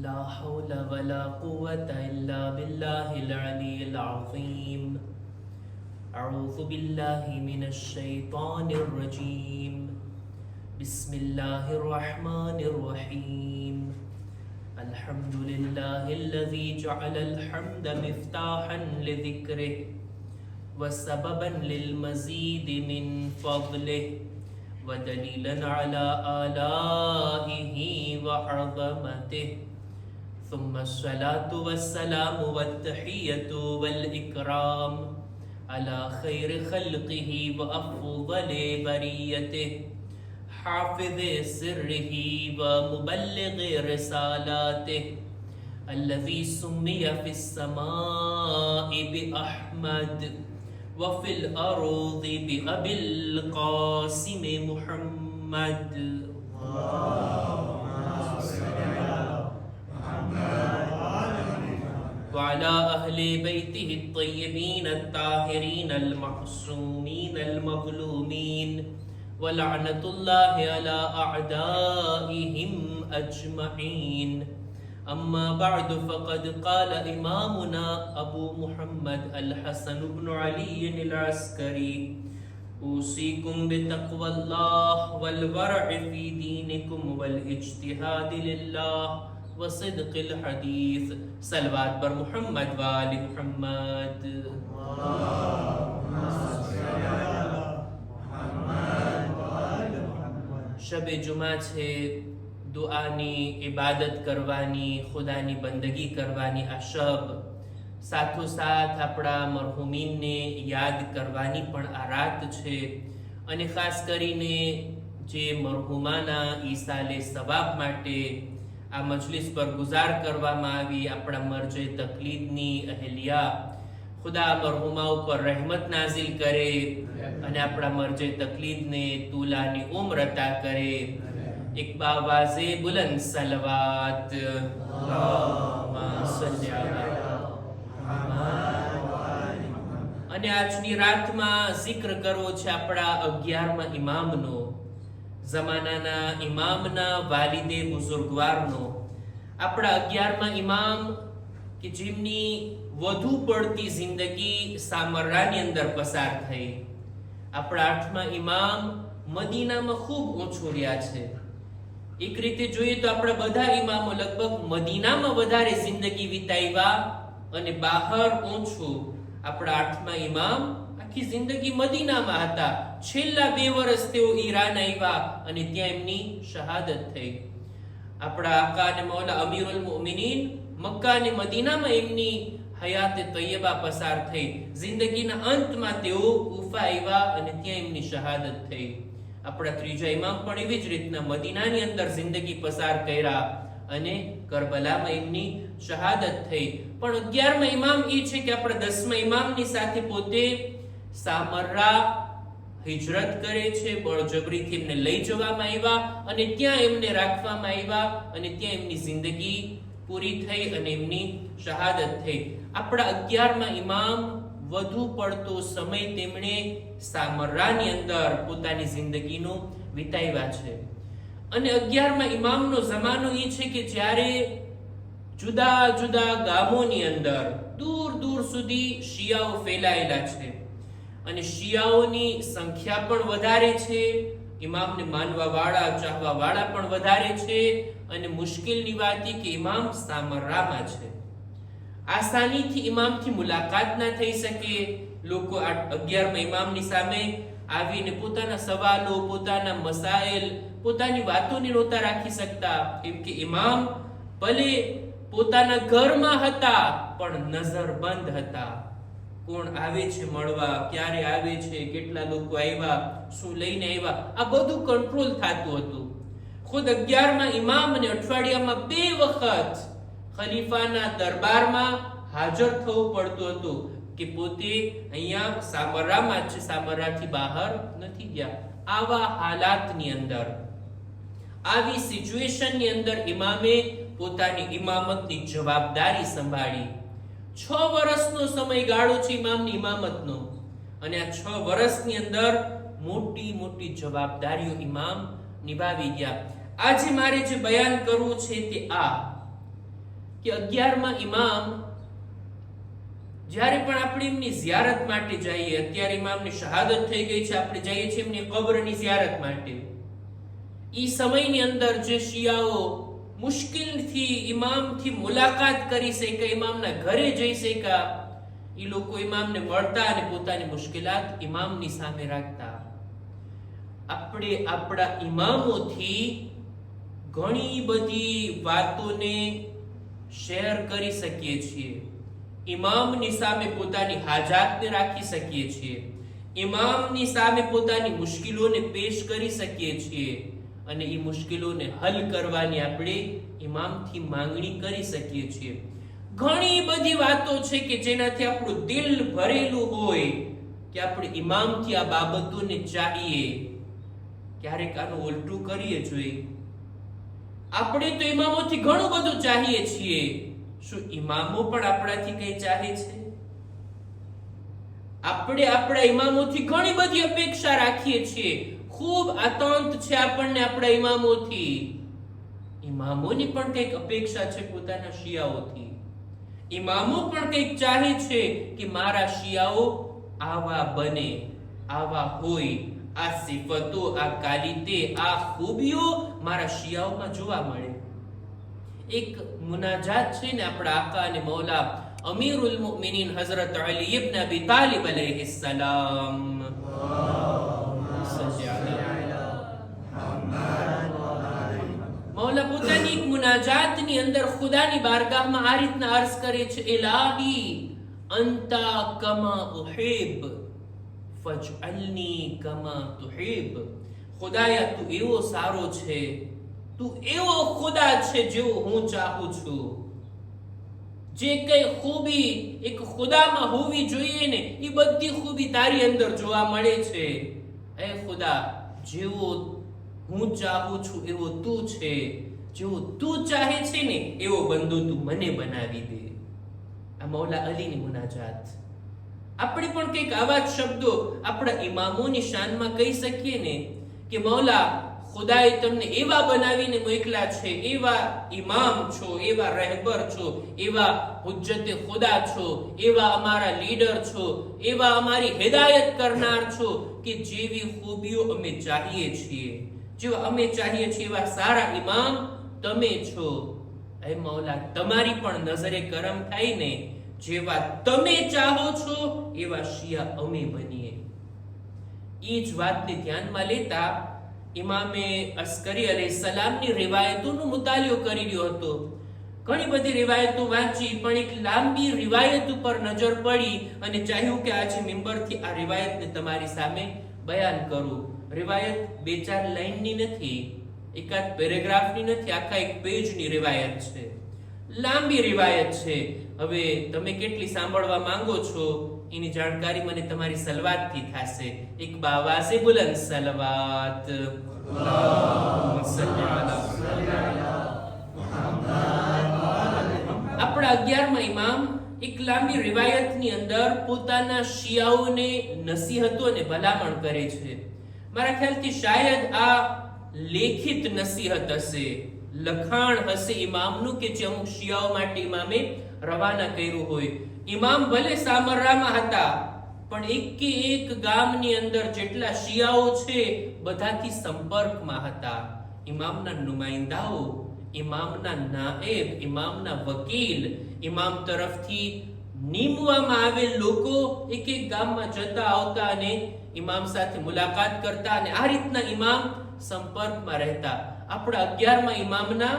لا حول ولا قوة إلا بالله العلي العظيم. أعوذ بالله من الشيطان الرجيم. بسم الله الرحمن الرحيم. الحمد لله الذي جعل الحمد مفتاحا لذكره وسببا للمزيد من فضله ودليلا على آلائه وعظمته. ثم الصلاة والسلام والتحية والإكرام على خير خلقه وأفضل بريته حافظ سره ومبلغ رسالاته الذي سمي في السماء بأحمد وفي الأرض بأبي القاسم محمد. وعلى أهل بيته الطيبين الطاهرين المعصومين المظلومين ولعنة الله على أعدائهم أجمعين. أما بعد فقد قال إمامنا أبو محمد الحسن بن علي العسكري: أوصيكم بتقوى الله والورع في دينكم والاجتهاد لله وصدق الحديث. صلوات بر محمد وآل محمد. शब जुमा छे, दुआनी इबादत करवानी, खुदानी बंदगी करवानी आ शब, સાથોસાથ આપણા મરહુમીનને યાદ કરવાની પણ આ રાત છે. અને ખાસ કરીને જે મરહુમાના ઈસાલે સવાબ માટે આ મજલિસ પર ગુજાર કરવામાં આવી, આપણા મરજે તકલીદની અહેલિયા, ખુદા મરહુમા ઉપર રહેમત નાઝિલ કરે અને આપણા મરજે તકલીદને તુલાની ઉમ્ર અતા કરે. એક બાવાઝે બુલંદ સલવાત. અને આજની રાતમાં જિક્ર કરવો છે આપણા 11મા ઇમામનો, જમાનાના ઇમામના વાલિદે બુઝુર્ગવારનો. આપણા 11મા ઇમામ કે જેમની વધુ પડતી જિંદગી સામરાની અંદર પસાર થઈ. આપણા 8મા ઇમામ મદીનામાં ખૂબ ઓછું રહ્યા છે. એક રીતે જોઈએ તો આપણા બધા ઇમામો લગભગ મદીનામાં વધારે જિંદગી વિતાવ્યા અને બહાર ઓછું. આપણા 8મા ઇમામ આખી જિંદગી મદીનામાં હતા. છેલ્લા 2 વર્ષ તેઓ ઈરાન આવ્યા અને ત્યાં એમની શહાદત થઈ. આપણા આકા અને મૌલા અમીરુલ મુમિનીન મક્કા અને મદીનામાં એમની હયાતે તૈયબા પસાર થઈ. જિંદગીના અંતમાં તેઓ કૂફા આવ્યા અને ત્યાં એમની શહાદત થઈ. આપણા 3જા ઇમામ પણ એવી જ રીતના મદીનાની અંદર જિંદગી પસાર કર્યા અને કરબલામાં એમની શહાદત થઈ. પણ 11મા ઇમામ એ છે કે આપણા 10મા ઇમામની સાથે પોતે સામરા હિજરત કરે છે. બળજબરીથી એમને લઈ જવામાં આવ્યા અને ત્યાં એમને રાખવામાં આવ્યા અને ત્યાં એમની જિંદગી પૂરી થઈ અને એમની શહાદત થઈ. આપણા 11મા ઇમામ વધુ પડતો સમય તેમણે સામરાની અંદર પોતાની જિંદગીનો વિતાવ્યા છે. અને 11મા ઇમામનો જમાનો એ છે કે જ્યારે જુદા જુદા ગામોની અંદર દૂર દૂર સુધી શિયાઓ ફેલાયેલા છે અને શિયાઓની સંખ્યા પણ વધારે છે, ઇમામને માનવા વાળા ચાહવા વાળા પણ વધારે છે. અને મુશ્કેલની વાત એ કે ઇમામ સામરામાં છે. આસાનીથી ઇમામથી મુલાકાત ના થઈ શકે. લોકો 11મા ઇમામની સામે આવીને પોતાના સવાલો, પોતાના મસાઇલ, પોતાની વાતોને નહોતા રાખી શકતા. કેમ કે ઇમામ ભલે પોતાના ઘરમાં હતા પણ નજરબંધ હતા. કોણ આવે છે મળવા, ક્યારે આવે છે, કેટલા લોકો આવ્યા, શું લઈને આવ્યા, આ બધું કંટ્રોલ થતું હતું. ખુદ 11મા ઇમામને અઠવાડિયામાં 2 વખત ખલીફાના દરબારમાં હાજર થવું પડતું હતું કે પોતે અહીંયા સામરામાં છે, સામરાથી બહાર નથી ગયા. આવા હાલાતની અંદર, આવી સિચ્યુએશનની અંદર ઇમામે પોતાની ઇમામતની જવાબદારી સંભાળી. 6 વર્ષનો સમયગાળો છે ઇમામની ઇમામતનો અને આ 6 વર્ષની અંદર મોટી મોટી જવાબદારીઓ ઇમામ નિભાવી ગયા. આજે મારે જે બયાન કરવું છે તે આ કે 11મા ઇમામ જ્યારે પણ આપણે એમની ઝિયારત માટે જઈએ, અત્યારે ઇમામની શહાદત થઈ ગઈ છે, આપણે જઈએ છીએ એમની કબ્રની ઝિયારત માટે, ઈ સમયની અંદર જે શિયાઓ મુશ્કેલથી ઇમામથી મુલાકાત કરી શક્યા, ઇમામના ઘરે જઈ શક્યા, ઈ લોકો ઇમામને મળતા અને પોતાની મુશ્કેલાત ઇમામની સામે રાખતા. આપણે આપણા ઇમામોથી ઘણી બધી વાતોને શેર કરી શકીએ છીએ. ઇમામની સામે પોતાની હાજાતને રાખી શકીએ છીએ, ઇમામની સામે પોતાની મુશ્કેલોને પેશ કરી શકીએ છીએ અને એ મુશ્કેલોને હલ કરવાની આપણે ઇમામથી માંગણી કરી શકીએ છીએ. ઘણી બધી વાતો છે કે જેનાથી આપણું દિલ ભરેલું હોય કે આપણે ઇમામથી આ બાબતોને ચાહીએ. ક્યારેક આનું ઉલટું કરીએ જોઈએ. આપણે તો ઇમામોથી ઘણું બધું ચાહીએ છીએ, શું ઇમામો પણ આપણાથી કંઈ ચાહે છે? આપણે આપણા ઇમામોથી ઘણી બધી અપેક્ષા રાખીએ છીએ, ખૂબ આતંક છે આપણને આપણા ઇમામોથી. ઇમામોની પણ કંઈક અપેક્ષા છે પોતાના શિયાઓથી. ઇમામો પણ કંઈક ચાહે છે કે મારા શિયાઓ આવા બને, આવા હોય, આ સિફતો, આ કાલિતે, આ ખૂબીઓ મારા શિયાઓમાં જોવા મળે. એક મુનાજાત છે ને આપણા આકા અને મૌલા અમીરુલ મુમિનીન હઝરત અલી ઇબ્ન અબી તાલિબ અલૈહિસ્સલામ, મૌલા પોતાની એક મુનાજાતની અંદર ખુદાની બારગાહમાં આ રીતના અર્ઝ કરે છે, ઇલાહી અંતા કમા ઉહિબ ફજઅલની કમા તુહિબ. ખુદાયા તું એવો સારો છે, તું એવો ખુદા છે જેવો હું ચાહું છું. જે કઈ ખૂબી એક ખુદામાં હોવી જોઈએ ને એ બધી ખૂબી તારી અંદર જોવા મળે છે. એ ખુદા, જેવો હું ચાહું છું એવો તું છે, જેવો તું ચાહે છે ને એવો બંદો તું મને બનાવી દે. આ મૌલા અલીની મુનાજાત. આપણે પણ કંઈક આવા જ શબ્દો આપણા ઇમામોની શાનમાં કહી શકીએ ને કે મૌલા, ખુદાએ તમને એવા બનાવીને મોકલા છે, એવા ઇમામ છો, એવા રહેબર છો, એવા હુજ્જતે ખુદા છો, એવા અમારા લીડર છો, એવા અમારી હિદાયત કરનાર છો કે જેવી ખૂબીઓ અમે ચાહીએ છીએ, જેવા અમે ચાહીએ છીએ એવા સારા ઇમામ તમે છો. એ મૌલા, તમારી પણ નજરે કરમ થાય ને, જેવા તમે ચાહો છો એવા શિયા અમે બનીએ. એ જ વાતને ધ્યાનમાં લેતા ઇમામે અસ્કરી અલૈહિસ્સલામની રિવાયતોનો મુતાલિયો કરી રહ્યો હતો. ઘણી બધી રિવાયતો વાંચી, પણ એક લાંબી રિવાયત ઉપર નજર પડી અને ચાહ્યું કે આજે મિંબરથી આ રિવાયતને તમારી સામે બયાન કરું. રિવાયત 2-4 લાઈનની નથી, એકાદ પેરેગ્રાફની નથી, આખા એક પેજની રિવાયત છે. લાંબી રિવાયત છે. હવે તમે કેટલી સાંભળવા માંગો છો એની જાણકારી મને તમારી સલવાતથી થશે. એક બાવાસે બુલંદ સલવાત. આપણા 11મા ઇમામ એક લાંબી રિવાયતની અંદર પોતાના શિયાઓને નસીહતો અને ભલામણ કરે છે. મારા ખ્યાલથી શાયદ આ લેખિત નસીહત હશે, લખાણ હશે ઇમામનું કે જે અમુક શિયાઓ માટે ઇમામે રવાના કર્યું હોય. ઇમામ ભલે સામરામાં હતા, પણ એક ગામની અંદર જેટલા શિયાઓ છે બધાથી સંપર્કમાં હતા. ઇમામના નુમાઇંદાઓ, ઇમામના નાએબ, ઇમામના વકીલ, ઇમામ તરફથી નીમવામાં આવેલ લોકો એક ગામમાં જતા આવતા અને ઇમામ સાથે મુલાકાત કરતા અને આ રીતના ઇમામ સંપર્કમાં રહેતા. આપણા 11મા ઇમામના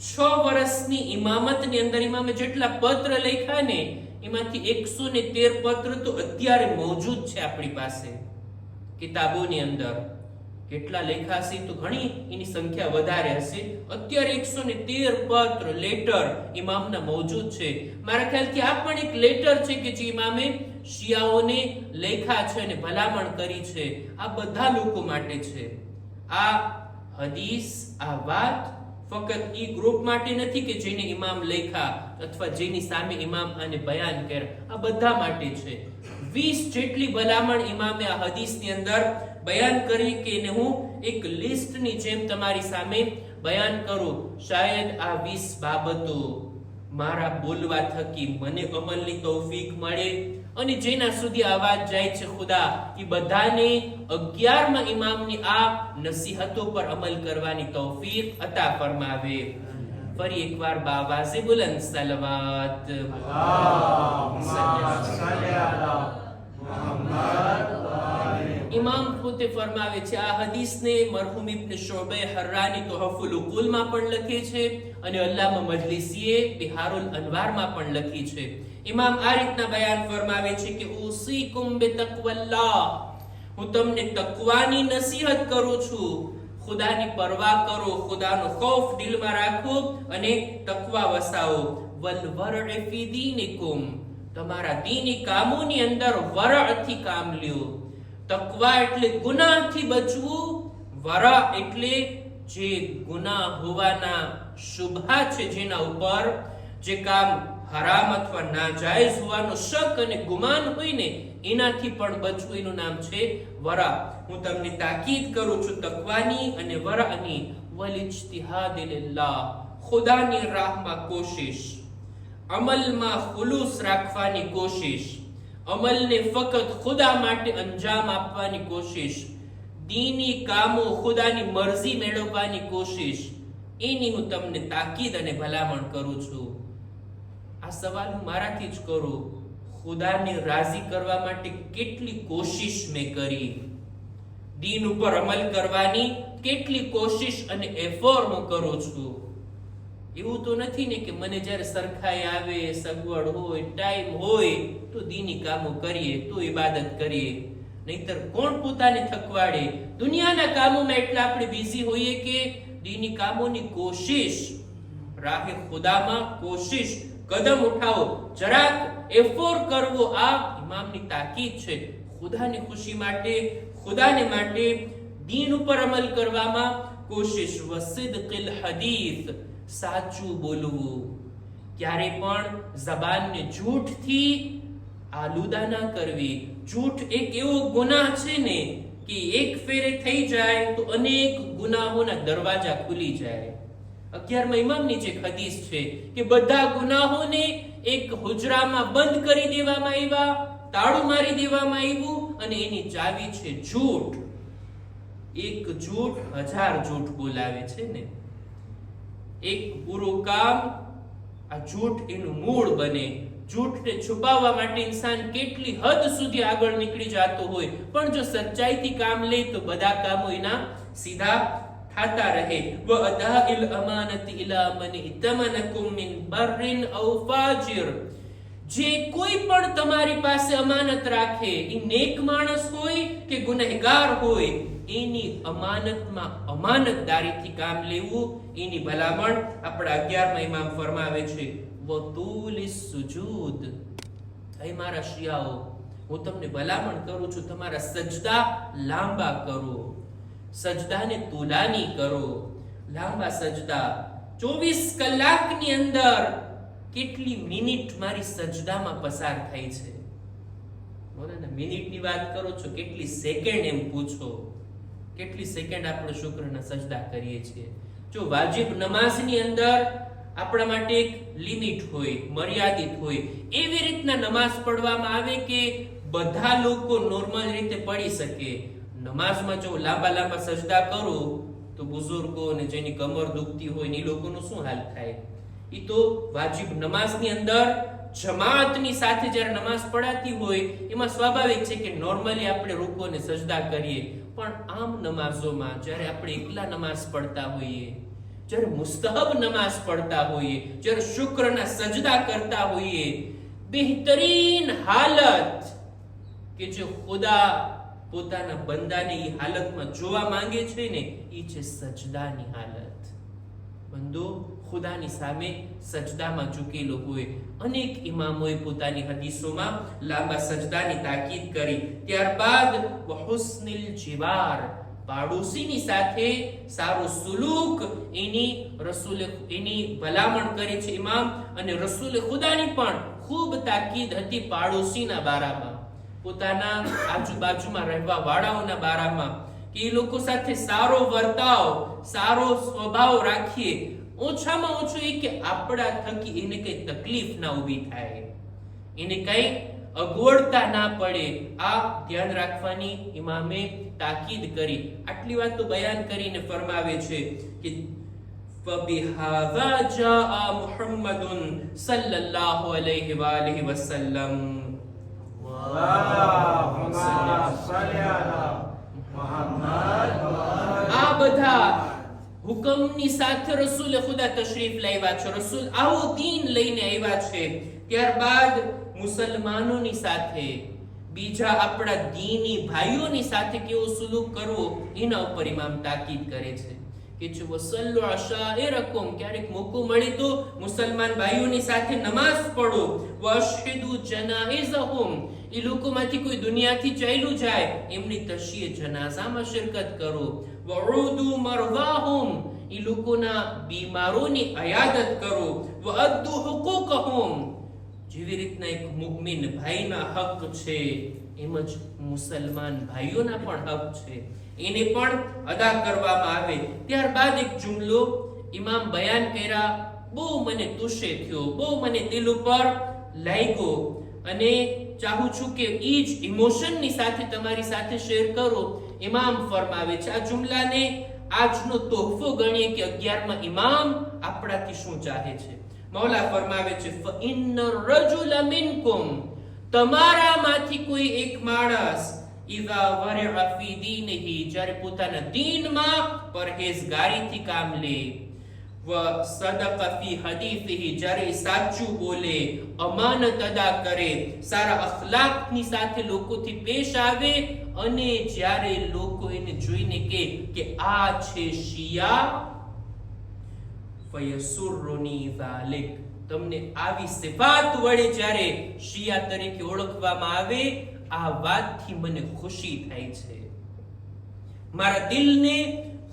6 વર્ષની ઇમામતની અંદર ઇમામે જેટલા પત્ર લખ્યા ને એમાંથી 113 પત્ર તો અત્યારે મોજૂદ છે આપણી પાસે કિતાબોની અંદર. કેટલા લખ્યા હશે તો ઘણી એની સંખ્યા વધારે હશે. અત્યારે 113 પત્ર, લેટર ઇમામના મોજૂદ છે. મારા ખ્યાલથી આ પણ એક લેટર છે કે જે ઇમામે શિયાઓને લખ્યા છે અને ભલામણ કરી છે. આ બધા લોકો માટે છે. આ હદીસ, આ વાત ફક્ત ઈ ગ્રુપ માટે નથી કે જેને ઇમામ લખ્યા અથવા જેની સામે ઇમામ આને બયાન કર્યા. આ બધા માટે છે. 20 જેટલી ભલામણ ઇમામે આ હદીસની અંદર બયાન કરી કે એને હું એક લિસ્ટની જેમ તમારી સામે બયાન કરું. શાયદ આ 20 બાબતો મારા બોલવા થકી મને અમલની તૌફીક મળે, અને જેના સુધી અવાજ જાય છે ખુદા એ બધાને 11મા ઇમામની આ નસીહતો પર અમલ કરવાની તૌફીક અતા ફરમાવે. ફરી એકવાર બાવાઝે બુલંદ સલવાત. ઇમામ પોતે ફરમાવે છે, આ હદીસને મરહુમ ઇબ્ન શુબે હર્રાની તોહફુલ ઉકુલમાં પણ લખે છે અને અલ્લામા મજલિસીએ બિહારુલ અનવારમાં પણ લખી છે. ઇમામ આ રીતના બયાન ફરમાવે છે કે ઉસીકુમ બિતક્વલ્લાહ, હું તમને તકવાની નસીહત કરું છું. ખુદાની પરવા કરો, ખુદાનો ખૌફ દિલમાં રાખો અને તકવા વસાવો. વલ વરઅ ફી દીનિકુમ, તમારા દીની કામોની અંદર વરઅથી કામ લ્યો. તકવા એટલે ગુનાહથી બચવું, વરા એટલે જે ગુનાહ હોવાના શુભા છે, જેના ઉપર જે કામ હરામ અથવા નાજાયઝ હોવાનો શક અને ગુમાન હોય ને એનાથી પણ બચવું, એનું નામ છે વરા. હું તમને તાકીદ કરું છું તકવાની અને વરાની. વલ ઇજ્તિહાદ લિલ્લાહ, ખુદાની રાહમાં કોશિશ, અમલમાં ખુલૂસ રાખવાની કોશિશ, અમલને ફક્ત ખુદા માટે અંજામ આપવાની કોશિશ, દીની કામો ખુદાની મરજી મેળવવાની કોશિશ, એની હું તમને તાકીદ અને ભલામણ કરું છું. આ સવાલ હું મારાથી જ કરું, ખુદાને રાજી કરવા માટે કેટલી કોશિશ મેં કરી, દીન ઉપર અમલ કરવાની કેટલી કોશિશ અને એફર્ટ હું કરું છું. એવું તો નથી ને કે મને જ્યારે સરખાઈ આવે, સગવડ હોય, ટાઈમ હોય તો દીની કામો કરીએ, તો ઇબાદત કરીએ. નહીતર કોણ પોતાને થકવાડે? દુનિયાના કામોમાં એટલા આપણે બિઝી હોઈએ કે દીની કામોની કોશિશ, રાહે ખુદામાં કોશિશ, કદમ ઉઠાવો, જરાક એફોર્ટ કરવો. આ ઇમામની તાકીદ છે. ખુદાની ખુશી માટે, ખુદાને માટે દીન ઉપર અમલ કરવામાં કોશિશ. વસિદકિલ હદીથ, સાચું બોલવું. ક્યારે પણ જબાનને ઝૂઠથી આલુદા ના કરવી. ઝૂઠ એક એવો ગુનાહ છે ને કે એક ફેરે થઈ જાય તો અનેક ગુનાહોના દરવાજા ખુલી જાય. 11મા ઇમામની જે હદીસ છે કે બધા ગુનાહોને એક હુજરામાં બંધ કરી દેવામાં આવ્યા, તાળું મારી દેવામાં આવ્યું, અને એની ચાવી છે ઝૂઠ. એક ઝૂઠ 1000 ઝૂઠ બોલાવે છે ને. એક પૂરું કામ, આ ઝૂઠ એનું મૂળ બને. ઝૂઠને છુપાવવા માટે ઇન્સાન કેટલી હદ સુધી આગળ નીકળી જતો હોય, પણ જો સચ્ચાઈથી કામ લે તો બધા કામો એના સીધા થતા રહે. વ અદાઇલ અમાનતિ ઇલા મન ઇતમનકુમ મિન બર્રિન ઔ ફાજિર, જે કોઈ પણ તમારી પાસે અમાનત રાખે, એ નેક માણસ હોય કે ગુનેહગાર હોય, એની અમાનતમાં અમાનતદારીથી કામ લેવું, એની ભલામણ આપણા 11મા ઇમામ ફરમાવે છે. વતુલિસ સુજૂદ, હે મારા શિયાઓ, હું તમને ભલામણ કરું છું તમારા સજદા લાંબા કરો, સજદાને તુલાની કરો. લાંબા સજદા, 24 કલાકની અંદર કેટલી મિનિટ મારી સજદામાં પસાર થાય છે? બોલો ને, મિનિટની વાત કરો છો, કેટલી સેકન્ડ એમ પૂછો, કેટલી સેકન્ડ આપણે શુક્રના સજદા કરીએ છીએ. જો વાજિબ નમાઝની અંદર આપણા માટે એક લિમિટ હોય, મર્યાદિત હોય, એવી રીતના નમાઝ પઢવામાં આવે કે બધા લોકો નોર્મલ રીતે પડી શકે. નમાઝમાં જો લાંબા લાંબા સજદા કરો તો બુઝુર્ગો અને જેની કમર દુખતી હોય એ લોકોનું શું હાલ થાય? એ તો વાજિબ નમાઝની અંદર જમાતની સાથે જ્યારે નમાઝ પડાતી હોય એમાં સ્વાભાવિક છે કે નોર્મલી આપણે રૂકો અને સજદા કરીએ. પણ આમ નમાઝોમાં જ્યારે આપણે એકલા નમાઝ પઢતા હોઈએ, જ્યારે મુસ્તહબ નમાઝ પઢતા હોઈએ, જ્યારે શુક્રના સજદા કરતા હોઈએ, બહેતરીન હાલત કે જે ખુદા પોતાના બંદાને એ હાલતમાં જોવા માંગે છે ને, એ છે સજદાની હાલત. બંદો ખુદાની સામે સજદામાં ઝૂકેલો હોય. અનેક ઇમામોએ પોતાની હદીસોમાં લાંબા સજદાની તાકીદ કરી. ત્યારબાદ વહુસ્નિલ જીવાર, પાડોશીની સાથે સારો સુલૂક, એની ભલામણ કરી છે ઇમામ. અને રસૂલ ખુદાની પણ ખૂબ તાકીદ હતી પાડોશીના બારામાં, પોતાના આજુબાજુમાં રહેવા વાળાઓના બારામાં, કે એ લોકો સાથે સારો વર્તાવ, સારો સ્વભાવ રાખીએ. ઓછામાં ઓછું એ કે આપણા થકી એને કઈ તકલીફ ના ઊભી થાય, એને કઈ અગવડતા ના પડે, આ ધ્યાન રાખવાની ઇમામે તાકીદ કરી. આટલી વાત તો બયાન કરીને ફરમાવે છે કે ફબિહાઝા જાઆ મુહમ્મદુન સલ્લલ્લાહુ અલૈહિ વાલિહિ વસલ્લમ. આ બધા હુકમની સાથે રસૂલ ખુદા તશરીફ લાવ્યા છે, રસૂલ આવો દીન લઈને આવ્યા છે. ત્યારબાદ મુસલમાનોની સાથે, બીજા આપણા દીની ભાઈઓની સાથે કેવો સુલુક કરવો એના ઉપર ઇમામ તાકીદ કરે છે કે જો વસલ્લુ અશાઇરકુમ, ક્યારેક મોકો મળે તો મુસલમાન ભાઈઓની સાથે નમાઝ પઢો. વઅશહિદુ જનાઇઝહુમ, એ લોકોમાંથી કોઈ દુનિયાથી ચાલ્યું જાય એમની તશીએ જનાઝામાં શિરકત કરો. વઉદુ મરવાહુમ, એ લોકોના બીમારોની અયાદત કરો. વઅદ્દુ હુકુકહુમ, જેવી રીતના એક મુમિન ભાઈના હક છે એમ જ મુસલમાન ભાઈઓના પણ હક છે, એને પણ અદા કરવામાં આવે. ત્યારબાદ એક જુમલો ઇમામ બયાન કર્યા, બહુ મને તુશે થયો, બહુ મને દિલ ઉપર લાગ્યો અને ચાહું છું કે એ જ ઇમોશનની સાથે તમારી સાથે શેર કરો. ઇમામ ફરમાવે છે, આ જુમલાને આજનો તોહફો ગણીએ કે 11મા ઇમામ આપણાથી શું ચાહે છે. મૌલા ફરમાવે છે فَإِنَّ الرَّجُلَ مِنْكُمْ, તમારામાંથી કોઈ એક માણસ ઇઝા વરઅ ફી દીનિહી, જ્યારે પોતાના દીનમાં પરહેઝગારીથી કામ લે, વસદક ફી હદીસિહી, જ્યારે સાચું બોલે, અમાનત અદા કરે, સારા અખલાકની સાથે લોકોથી પેશ આવે, અને જ્યારે લોકો એને જોઈને કે આ છે શિયા, ફયસુરુની ઝાલિક, તમને આવી સિફાત વડે જ્યારે શિયા તરીકે ઓળખવામાં આવે, આ વાતથી મને ખુશી થાય છે, મારા દિલને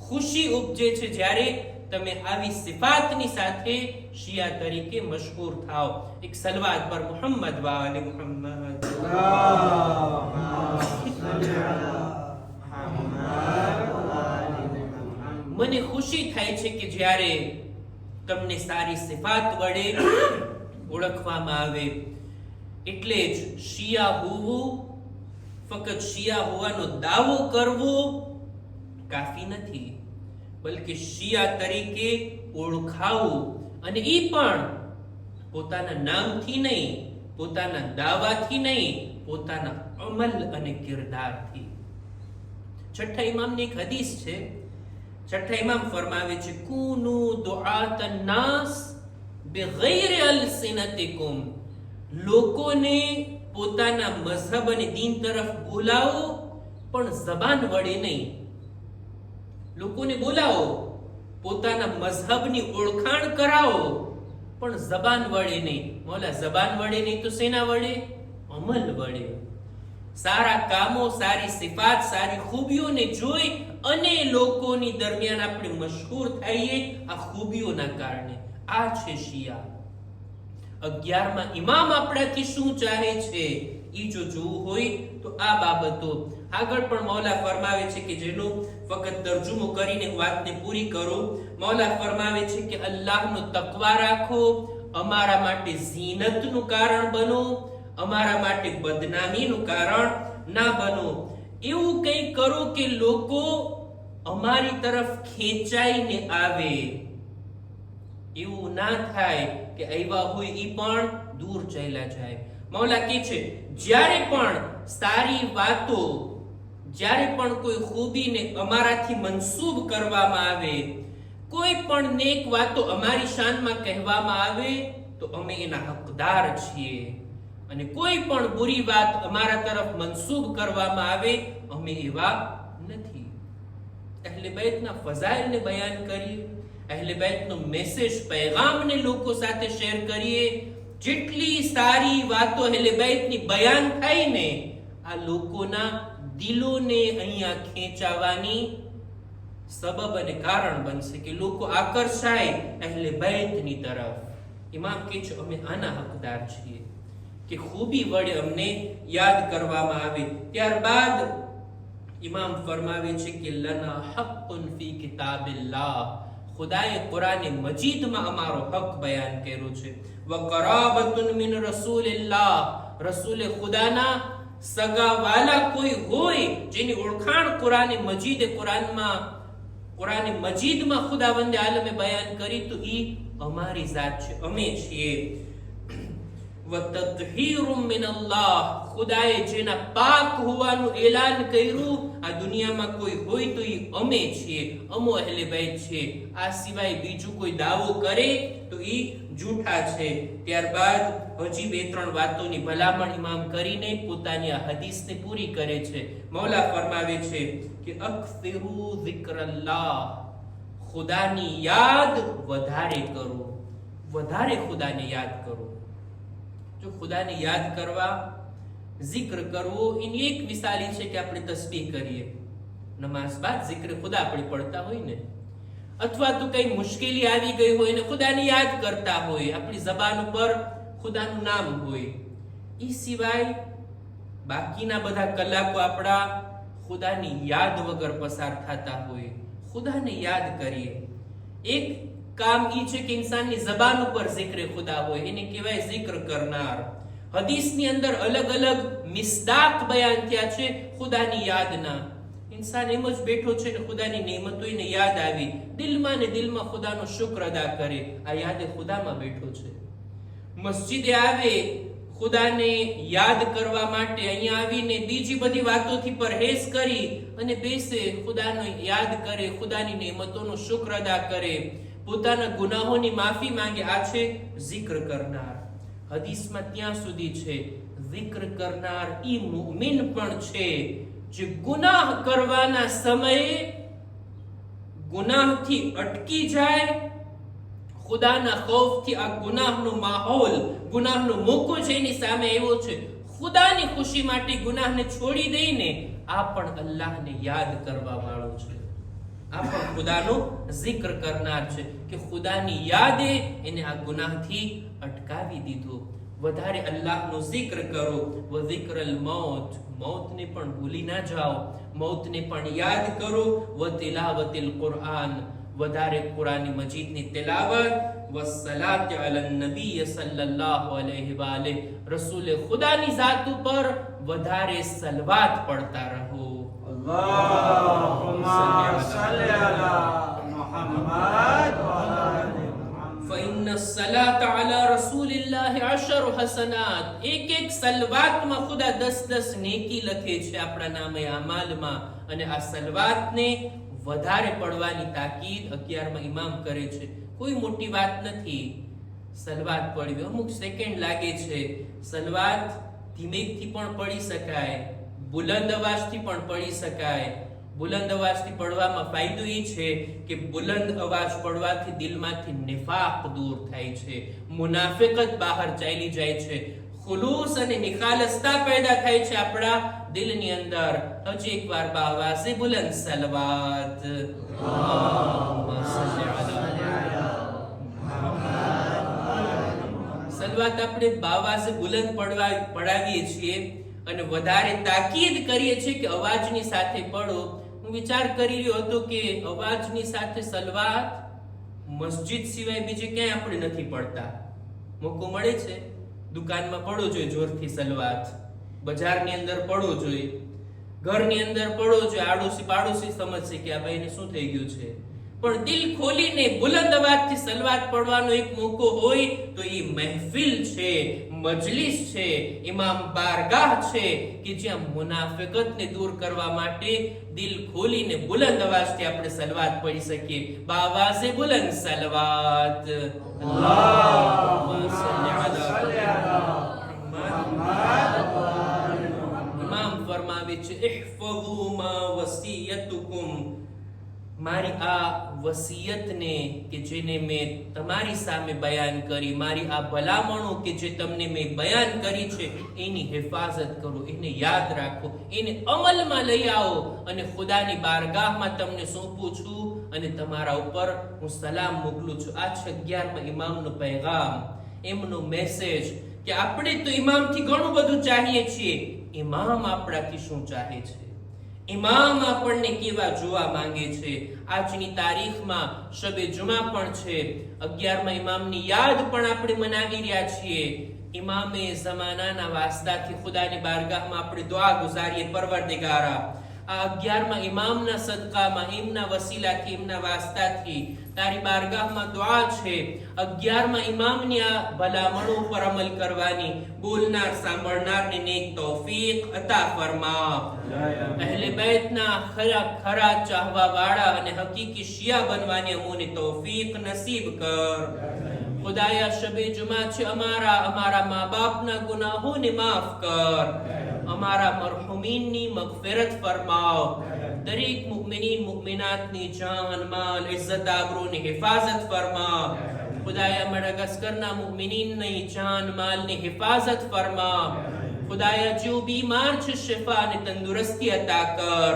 ખુશી ઉપજે છે જ્યારે તમે આવી સિફાતની સાથે શિયા તરીકે મશહૂર થાઓ. એક સલવાત પર મુહમ્મદ વાલે મુહમ્મદ. મને ખુશી થાય છે કે જ્યારે તમને સારી સિફાત વડે ઓળખવામાં આવે. એટલે જ શિયા હોવું, ફક્ત શિયા હોવાનો દાવો કરવો કાફી નથી, બલકે શિયા તરીકે ઓળખાવું, અને એ પણ પોતાના નામથી નહીં, પોતાના દાવાથી નહીં, પોતાના અમલ અને કિરદારથી. છઠ્ઠા ઇમામની એક હદીસ છે. છઠ્ઠા ઇમામ ફરમાવે છે કુનુ દુઆતન નાસ બિગૈર અલસિનતિકુમ, લોકોને પોતાના મઝહબ અને દીન તરફ બોલાવો પણ જબાન વડે નહીં. લોકોને બોલાવો, પોતાના મઝહબની ઓળખાણ કરાવો પણ જબાન વડે નહીં. મોલા જબાન વડે નહીં તો સેના વડે? અમલ વડે. સારા કામો, સારી સિફાત, સારી ખૂબીઓને જોઈ અને લોકોની દરમિયાન આપણે મશહૂર થઈએ આ ખૂબીઓના કારણે. આ છે શિયા. 11મા ઇમામ આપણાથી શું ચાહે છે ઈ જો જોવું હોય તો આ બાબતો. આગળ પણ મૌલા ફરમાવે છે કે જેનો ફક્ત તર્જુમો કરીને વાતને પૂરી કરું. મૌલા ફરમાવે છે કે અલ્લાહનો તકવા રાખો, અમારા માટે ઝીનતનું કારણ બનો, અમારા માટે બદનામીનું કારણ ના બનો. એવું કંઈ કરો કે લોકો અમારી તરફ ખેંચાઈને આવે. એવું ના થાય કે આવ્યા હોય ઈ પણ દૂર ચાલ્યા જાય. મૌલા કહે છે જ્યારે પણ સારી વાતો, જ્યારે પણ કોઈ ખૂબીને અમારાથી મનસૂબ કરવામાં આવે, કોઈ પણ નેક વાતો અમારી શાનમાં કહેવામાં આવે તો અમે એના હકદાર છીએ, અને કોઈ પણ બુરી વાત અમારા તરફ મનસૂબ કરવામાં આવે અમે એવા નથી. અહલે બેતના ફઝાઇલને બયાન કરીએ, અહલે બેતનો મેસેજ, પૈગામને લોકો સાથે શેર કરીએ. જેટલી સારી વાતો અહલે બેતની બયાન થાય ને, આ લોકોના દિલોને અહીંયા ખેંચાવાની સબબ અને કારણ બનશે કે લોકો આકર્ષાય અહલે બેતની તરફ. ઇમામ કહે છે અમે આના હકદાર છીએ કે ખૂબી વડે અમને યાદ કરવામાં આવે. ત્યારબાદ ઇમામ ફરમાવે છે કે લના હક્કુન ફી કિતાબિલ્લાહ, ખુદાએ કુરાને મજીદમાં અમારો હક બયાન કર્યો છે. વકરાબતુન મિન રસૂલિલ્લાહ, રસૂલે ખુદાના સગા વાલા કોઈ હોય જેની ઓળખાણ કુરાને મજીદમાં ખુદાવંદે આલમે બયાન કરી તો ઈ અમારી જાત છે, અમે છીએ. વતતહીરુમ મિનલ્લાહ, ખુદાએ જેના પાક હોવાનું એલાન કર્યું આ દુનિયામાં કોઈ હોય તો ઈ અમે છીએ, અમો અહેલે બેત છે. આ સિવાય બીજું કોઈ દાવો કરે તો ઈ જૂઠા છે. ત્યારબાદ હજી 2-3 વાતોની ભલામણ ઇમામ કરીને પોતાની આ હદીસને પૂરી કરે છે. મૌલા ફરમાવે છે કે અક્સિરુ ઝિક્રલ્લાહ, ખુદાની યાદ વધારે કરો, વધારે ખુદાને યાદ કરો. જો ખુદાને યાદ કરવા, zikr કરવો, એની એક મિસાલી છે કે આપણે તસ્બીહ કરીએ, નમાઝ બાદ zikr ખુદા આપણે પડતા હોય ને, અથવા તો કઈ મુશ્કેલી આવી ગઈ હોય ને ખુદાને યાદ કરતા હોય, આપણી જબાન ઉપર ખુદાનું નામ હોય. એ સિવાય બાકીના બધા કલાકો આપણા ખુદાની યાદ વગર પસાર થતા હોય. ખુદાને યાદ કરીએ. એક કામ ઈ છે કે ઇન્સાનની જબાન ઉપર zikr ખુદા હોય, એને કહેવાય zikr કરનાર. હદીસની અંદર અલગ અલગ મિસ્દાક બયાન થયા છે ખુદાની યાદના. ઇન્સાન એમ જ બેઠો છે ને ખુદાની નેમતો એને યાદ આવી, દિલમાં ને દિલમાં ખુદાનો શુક્ર અદા કરે, આ યાદ ખુદામાં બેઠો છે. મસ્જિદે આવે ખુદાને યાદ કરવા માટે, અહીંયા આવીને બીજી બધી વાતોથી પરહેઝ કરી અને બેસે, ખુદાનો યાદ કરે, ખુદાની નેમતોનો શુક્ર અદા કરે, પોતાના ગુનાહોની માફી માંગે. આ છે zikr કરનાર. હદીસમાં ત્યાં સુધી છે zikr કરનાર ઈ મુમિન પણ છે જે ગુનાહ કરવાના સમયે ગુનાહથી અટકી જાય, ખુદાના ખૌફથી આ ગુનાહનો માહોલ, ગુનાહનો મોકો છે એની સામે એવો છે, ખુદાની ખુશી માટે ગુનાહને છોડી દઈને આ પણ અલ્લાહને યાદ કરવા વાળો છે, આ પણ ખુદાનો zikr કરનાર છે કે ખુદાની યાદે એને આ ગુનાહથી અટકાવી દીધો. વધારે અલ્લાહનો zikr કરો. વ zikરલ મૌત, મૌતને પણ ભૂલી ના જાઓ, મૌતને પણ યાદ કરો. વ તિલાવતિલ કુરઆન, વધારે કુરાની મજીદની તિલાવત. વ સલાત અલા નબી સલ્લલ્લાહુ અલૈહિ વાલે, રસૂલે ખુદાની જાત ઉપર વધારે સલવાત પડતા રહો. અલ્લાહુમ્મા સલ્લી અલા મુહમ્મદ વ આલિ મુહમ્મદ. فإن الصلاة على رسول الله 10 حسنات, એક સલવાતમાં ખુદા 10 નેકી લખે છે આપણા નામે અમાલમાં. અને આ સલવાતને વધારે પડવાની તાકીદ 11માં ઇમામ કરે છે. કોઈ મોટી વાત નથી સલવાત પડવી, અમુક સેકન્ડ લાગે છે. સલવાત ધીમેથી પણ પડી શકાય, બુલંદ અવાજથી પણ પડી શકાય. બુલંદ અવાજથી પડવામાં ફાયદો એ છે કે બુલંદ અવાજ પડવાથી દિલમાંથી નિફાક દૂર થાય છે, મુનાફિકત બહાર ચાલી જાય છે, ખુલૂસ અને નિખાલસતા પેદા થાય છે આપણા દિલની અંદર. હજી એકવાર બાવાસે બુલંદ સલવાત. સલવાત આપણે બાવાસે બુલંદ પડાવીએ છીએ અને વધારે તાકીદ કરીએ છીએ કે અવાજની સાથે પડો. હું વિચાર કરી રહ્યો હતો કે અવાજની સાથે સલવાત મસ્જિદ સિવાય બીજે ક્યાંય આપણે નથી પડતા. મોકો મળે છે દુકાનમાં પડવો જોઈએ જોરથી સલવાત, બજારની અંદર પડવો જોઈએ, ઘરની અંદર પડવો જોઈએ. આડોશી પાડોશી સમજશે કે આ ભાઈને શું થઈ ગયું છે. પણ દિલ ખોલીને બુલંદ અવાજથી સલવાત પડવાનો એક મોકો હોય તો એ મહેફિલ છે, મજલિસ છે, ઇમામ બારગાહ છે કે જ્યાં મુનાફિકતને દૂર કરવા માટે દિલ ખોલીને બુલંદ અવાજથી આપણે સલવાત પડી શકીએ. બાવાસે બુલંદ સલવાત. અલ્લાહુમ્મા સલ્લી અલા મુહમ્મદ. ઇમામ ફરમાવે છે ઇહફઝુ મા વસિયતુકુમ, મારી આ વસિયતને કે જેને મેં તમારી સામે બયાન કરી, મારી આ ભલામણો કે જે તમને મેં બયાન કરી છે એની હિફાજત કરો, એને યાદ રાખો, એને અમલમાં લઈ આવો. અને ખુદાની બારગાહમાં તમને સોંપું છું અને તમારા ઉપર હું સલામ મોકલું છું. આ છે 11માં ઇમામનો પૈગામ, એમનો મેસેજ કે આપણે તો ઇમામથી ઘણું બધું ચાહીએ છીએ, ઇમામ આપણાથી શું ચાહે છે, ઇમામ આપણને કેવા જોવા માંગે છે. આજની તારીખમાં શબે જુમા પણ છે. 11મા ઇમામની યાદ પણ આપણે મનાવી રહ્યા છીએ. ઇમામે ઝમાનાના વાસ્તાથી ખુદાની બારગાહમાં આપણે દુઆ ગુજારીએ, પરવરદિગારા આ 11મા ઇમામના સદકામાં, એમના વસીલાથી, એમના વાસ્તાથી તારી બારગાહમાં દુઆ છે 11મા ઇમામની આ ભલામણો પર અમલ કરવાની બોલનાર સાંભળનારને નેક તૌફીક અતા ફરમા. અહેલે બેતના ખરા ચાહવા વાળા અને હકીકી શિયા બનવાની અમોને તૌફીક નસીબ કર. ખુદાયા શબે જુમા છે, અમારા મા બાપના ગુનાહોને માફ કર. અમારા મરહુમીનની મગફિરત ફરમાવ. દરેક મુમિનીન મુમિનાતની જાન માલ ઇઝ્ઝત આબરૂની હિફાજત ફરમા. ખુદાયા મડગસ્કરના મુમિનીનની જાન માલની હિફાજત ફરમા. ખુદાયા જો બીમાર છે શિફા અને તંદુરસ્તી અતા કર.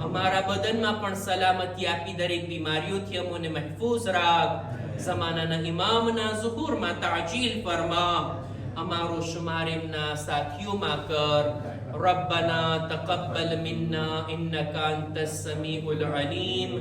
અમારા બદનમાં પણ સલામતી આપી દરેક બીમારીઓથી અમોને મહેફૂઝ રાખ. ઝમાનાના ઇમામના ઝુહૂરમાં તાજીલ ફરમા. અમારો શુમાર એમના સાથીઓમાં કર. ربنا تقبل منا إنك أنت السميع العليم